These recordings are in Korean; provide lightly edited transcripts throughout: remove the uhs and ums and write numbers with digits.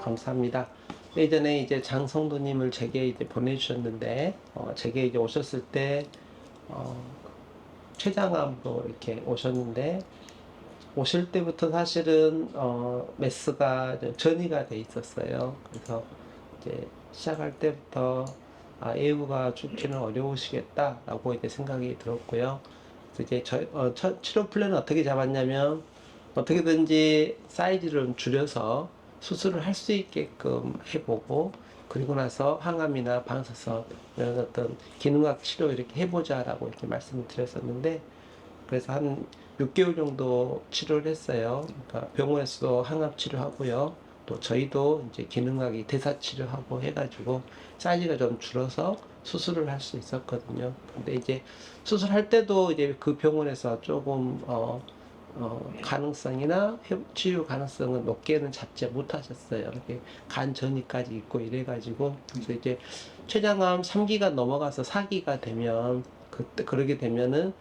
감사합니다. 예전에 이제 장성도님을 제게 이제 보내주셨는데, 제게 이제 오셨을 때, 어, 췌장암으로 이렇게 오셨는데, 오실 때부터 사실은, 메스가 전이가 돼 있었어요. 그래서 이제 시작할 때부터, 애우가 죽기는 어려우시겠다라고 이제 생각이 들었고요. 그래서 이제 치료 플랜은 어떻게 잡았냐면, 어떻게든지 사이즈를 좀 줄여서 수술을 할 수 있게끔 해보고, 그리고 나서 항암이나 방사선 이런 어떤 기능학 치료 이렇게 해보자라고 이렇게 말씀을 드렸었는데, 그래서 한 6개월 정도 치료를 했어요. 그러니까 병원에서도 항암 치료하고요. 또 저희도 이제 기능학이 대사 치료하고 해가지고 사이즈가 좀 줄어서 수술을 할 수 있었거든요. 근데 이제 수술할 때도 이제 그 병원에서 조금 가능성이나 치유 가능성은 높게는 잡지 못하셨어요. 이렇게 간 전이까지 있고 이래가지고 그래서 이제 췌장암 3기가 넘어가서 4기가 되면 그때 그러게 되면은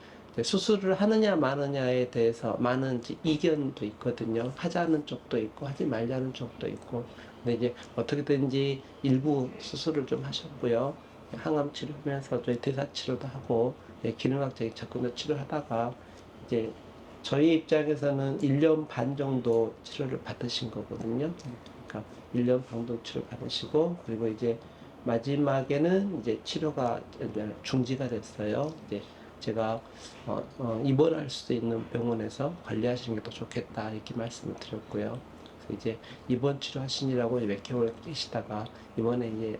수술을 하느냐 마느냐에 대해서 많은 이견도 있거든요. 하자는 쪽도 있고 하지 말자는 쪽도 있고. 근데 이제 어떻게든지 일부 수술을 좀 하셨고요. 항암 치료하면서 저희 대사 치료도 하고 기능학적인 접근도 치료하다가 이제 저희 입장에서는 1년 반 정도 치료를 받으신 거거든요. 그러니까 1년 반 정도 치료 받으시고 그리고 이제 마지막에는 이제 치료가 이제 중지가 됐어요. 이제 제가 입원할 수 있는 병원에서 관리하시는 게 더 좋겠다 이렇게 말씀을 드렸고요. 그래서 이제 입원 치료하시느라고 몇 개월 계시다가 이번에 이제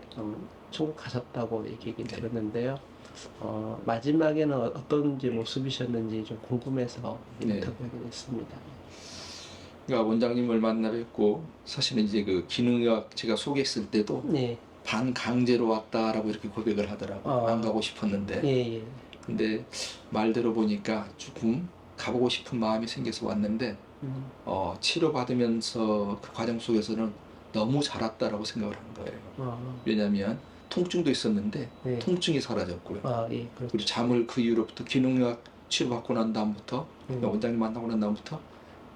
천국 가셨다고 얘기 들었는데요. 마지막에는 어떤 모습이셨는지 좀 궁금해서 네. 인터뷰하게 됐습니다. 그러니까 원장님을 만나 뵙고 사실은 이제 그 기능의학 제가 소개했을 때도 네. 반강제로 왔다라고 이렇게 고백을 하더라고요. 안 가고 싶었는데. 예, 예. 근데 말 들어보니까 조금 가보고 싶은 마음이 생겨서 왔는데 음, 치료받으면서 그 과정 속에서는 너무 잘 왔다라고 생각을 한 거예요. 왜냐하면 통증도 있었는데 네. 통증이 사라졌고요. 예, 그리고 그렇죠. 잠을 그 이후로부터 기능의학 치료받고 난 다음부터 원장님 만나고 난 다음부터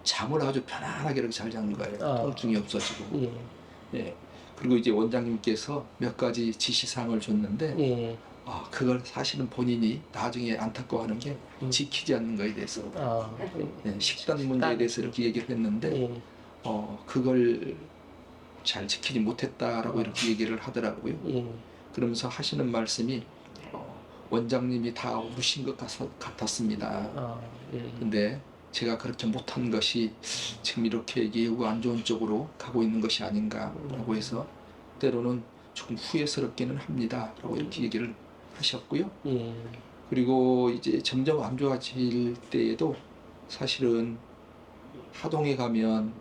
잠을 아주 편안하게 이렇게 잘 자는 거예요. 통증이 없어지고. 예, 예. 그리고 이제 원장님께서 몇 가지 지시사항을 줬는데, 예. 그걸 사실은 본인이 나중에 안타까워하는 게 지키지 않는 거에 대해서. 예, 식단 문제에 대해서 이렇게 얘기를 했는데, 예, 그걸 잘 지키지 못했다라고 이렇게 얘기를 하더라고요. 예. 그러면서 하시는 말씀이, 원장님이 다 우신 것 같았습니다. 예. 근데 제가 그렇게 못한 것이 지금 이렇게 예후 안 좋은 쪽으로 가고 있는 것이 아닌가라고 해서 때로는 조금 후회스럽기는 합니다라고 이렇게 얘기를 하셨고요. 예. 그리고 이제 점점 안 좋아질 때에도 사실은 하동에 가면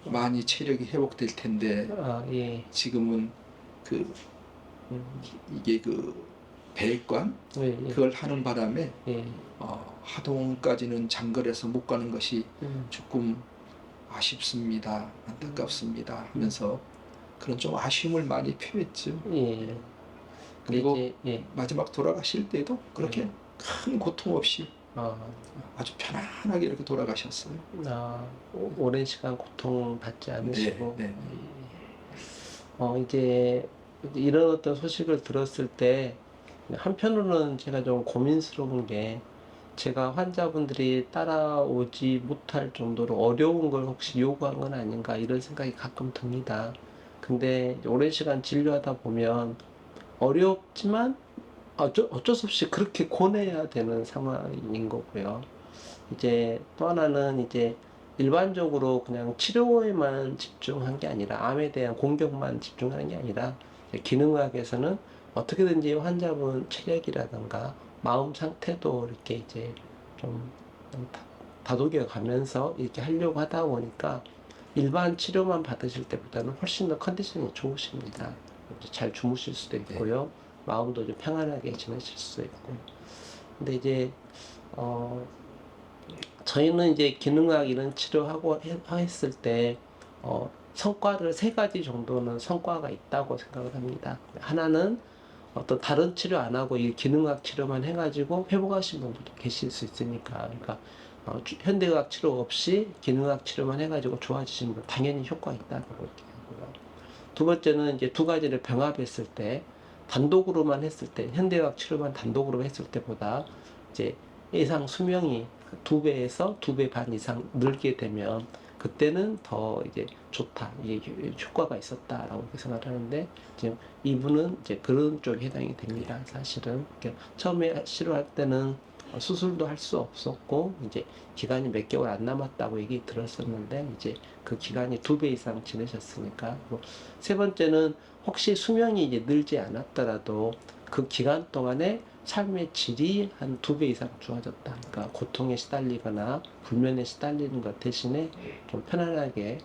많이 체력이 회복될 텐데 예. 지금은 그 이게 그 배관 예, 예. 그걸 하는 바람에 예. 하동까지는 장거리에서 못 가는 것이 음. 조금 아쉽습니다. 안타깝습니다. 하면서 그런 좀 아쉬움을 많이 표했죠. 예. 그리고 이제, 예. 마지막 돌아가실 때도 그렇게 큰 고통 없이 아주 편안하게 이렇게 돌아가셨어요. 오랜 시간 고통받지 않으시고, 네, 네. 이제 이런 어떤 소식을 들었을 때, 한편으로는 제가 좀 고민스러운 게, 제가 환자분들이 따라오지 못할 정도로 어려운 걸 혹시 요구한 건 아닌가, 이런 생각이 가끔 듭니다. 근데 오랜 시간 진료하다 보면, 어렵지만, 어쩔 수 없이 그렇게 고내야 되는 상황인 거고요. 이제 또 하나는 이제 일반적으로 그냥 치료에만 집중한 게 아니라 암에 대한 공격만 집중하는 게 아니라 기능학에서는 어떻게든지 환자분 체력이라든가 마음 상태도 이렇게 이제 좀 다독여 가면서 이렇게 하려고 하다 보니까 일반 치료만 받으실 때보다는 훨씬 더 컨디션이 좋으십니다. 잘 주무실 수도 있고요. 마음도 좀 평안하게 지내실 수 있고. 근데 이제 저희는 이제 기능학 이런 치료하고 했을 때, 성과를 세 가지 정도는 성과가 있다고 생각을 합니다. 하나는 어떤 다른 치료 안 하고 이 기능학 치료만 해가지고 회복하신 분들도 계실 수 있으니까. 그러니까, 현대의학 치료 없이 기능학 치료만 해가지고 좋아지신 분 당연히 효과 있다고 이렇게 하고요. 두 번째는 이제 두 가지를 병합했을 때 단독으로만 했을 때 현대의학 치료만 단독으로 했을 때보다 이제 예상 수명이 2배에서 2배 반 이상 늘게 되면 그때는 더 이제 좋다, 이게 효과가 있었다라고 이렇게 생각하는데 지금 이분은 이제 그런 쪽에 해당이 됩니다. 사실은 그러니까 처음에 치료할 때는 수술도 할 수 없었고 이제 기간이 몇 개월 안 남았다고 얘기 들었었는데 이제 그 기간이 2배 이상 지내셨으니까. 세 번째는 혹시 수명이 이제 늘지 않았더라도 그 기간 동안에 삶의 질이 한 2배 이상 좋아졌다. 그러니까 고통에 시달리거나 불면에 시달리는 것 대신에 좀 편안하게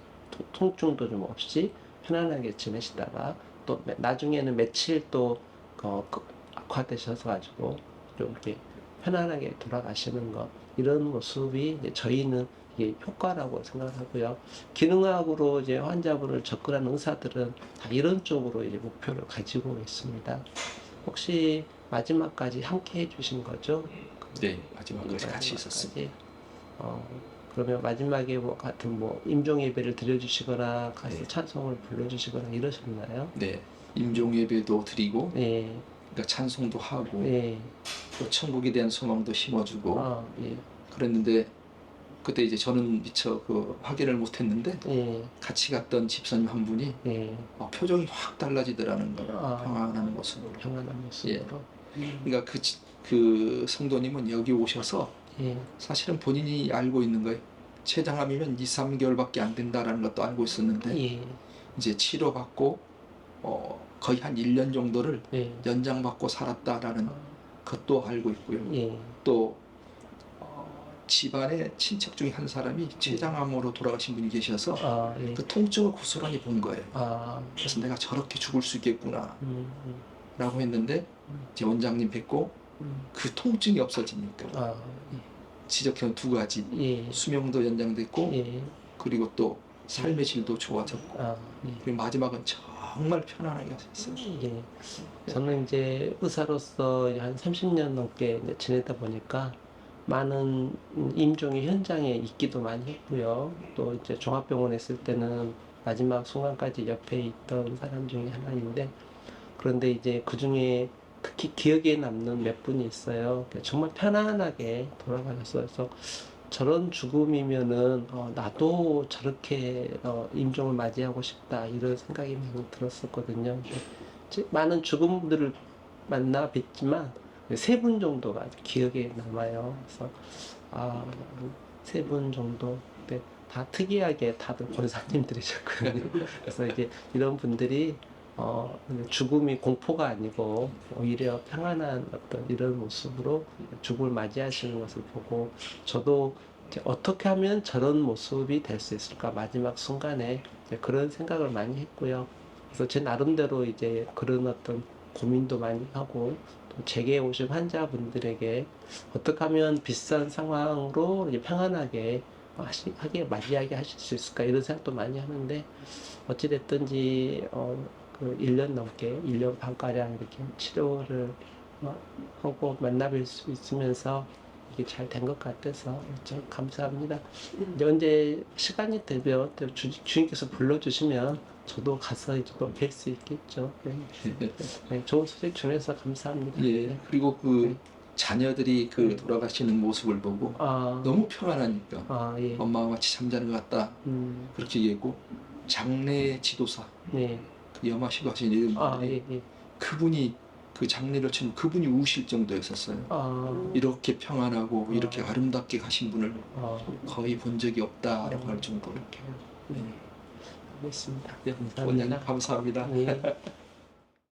통증도 좀 없이 편안하게 지내시다가 또 나중에는 며칠 또 악화되셔서 가지고 좀 이렇게 편안하게 돌아가시는 것, 이런 모습이 이제 저희는 이게 효과라고 생각하고요. 기능학으로 이제 환자분을 접근하는 의사들은 다 이런 쪽으로 이제 목표를 가지고 있습니다. 혹시 마지막까지 함께 해주신 거죠? 네, 마지막까지 같이 있었습니다. 그러면 마지막에 뭐 같은 뭐 임종 예배를 드려주시거나 가서 네. 찬송을 불러주시거나 이러셨나요? 네, 임종 예배도 드리고, 예, 그러니까 찬송도 하고, 예, 또 천국에 대한 소망도 심어주고 예, 그랬는데 그때 이제 저는 미처 그 확인을 못했는데 예, 같이 갔던 집사님 한 분이 예. 표정이 확 달라지더라는 거예요. 평안한 모습으로. 평안한 모습으로. 그러니까 그 성도님은 여기 오셔서 예, 사실은 본인이 알고 있는 거예요. 췌장암이면 2, 3개월밖에 안 된다라는 것도 알고 있었는데 예, 이제 치료받고 거의 한 1년 정도를 예, 연장받고 살았다라는 것도 알고 있고요. 예, 또 집안에 친척 중에 한 사람이 췌장암으로 돌아가신 분이 계셔서 예, 그 통증을 고스란히 본 거예요. 아, 그래서 내가 저렇게 죽을 수 있겠구나 음, 라고 했는데 제 원장님 뵙고 그 통증이 없어지니까 아, 지적해온 두 가지, 예, 수명도 연장됐고 예, 그리고 또 삶의 질도 좋아졌고 아, 예. 그리고 마지막은 정말 편안하게 하셨어요. 예. 저는 이제 의사로서 한 30년 넘게 이제 지내다 보니까 많은 임종의 현장에 있기도 많이 했고요. 또 이제 종합병원에 있을 때는 마지막 순간까지 옆에 있던 사람 중에 하나인데, 그런데 이제 그 중에 특히 기억에 남는 몇 분이 있어요. 정말 편안하게 돌아가셨어요. 그래서 저런 죽음이면은 나도 저렇게 임종을 맞이하고 싶다, 이런 생각이 많이 들었었거든요. 많은 죽음들을 만나 뵀지만 세 분 정도가 기억에 남아요. 그래서 세 분 정도. 근데 다 특이하게 다들 권사님들이셨거든요. 그래서 이제 이런 분들이 죽음이 공포가 아니고 오히려 평안한 어떤 이런 모습으로 죽음을 맞이하시는 것을 보고 저도 이제 어떻게 하면 저런 모습이 될 수 있을까, 마지막 순간에 이제 그런 생각을 많이 했고요. 그래서 제 나름대로 이제 그런 어떤 고민도 많이 하고, 또 제게 오신 환자분들에게 어떻게 하면 비슷한 상황으로 이제 평안하게 맞이하게 하실 수 있을까, 이런 생각도 많이 하는데, 어찌됐든지 그 1년 넘게 1년 반가량 이렇게 치료를 하고 만나뵐 수 있으면서 이게 잘 된 것 같아서 참 감사합니다. 이제 언제 시간이 되면 또 주님께서 불러주시면 저도 가서 이제 또 뵐 수 있겠죠. 네, 좋은 소식 전해서 감사합니다. 예, 그리고 그 네. 자녀들이 그 돌아가시는 모습을 보고 너무 평안하니까 예. 엄마와 같이 잠자는 것 같다 그렇게 얘기했고, 장례 지도사 네. 그 염화시고 하신 이런 분들이 예. 그분이 그 장례를 치면 그분이 우실 정도였었어요. 이렇게 평안하고 이렇게 아름답게 가신 분을 거의 본 적이 없다라고 할 정도로. 네. 알겠습니다. 네, 원장님 감사합니다. 예.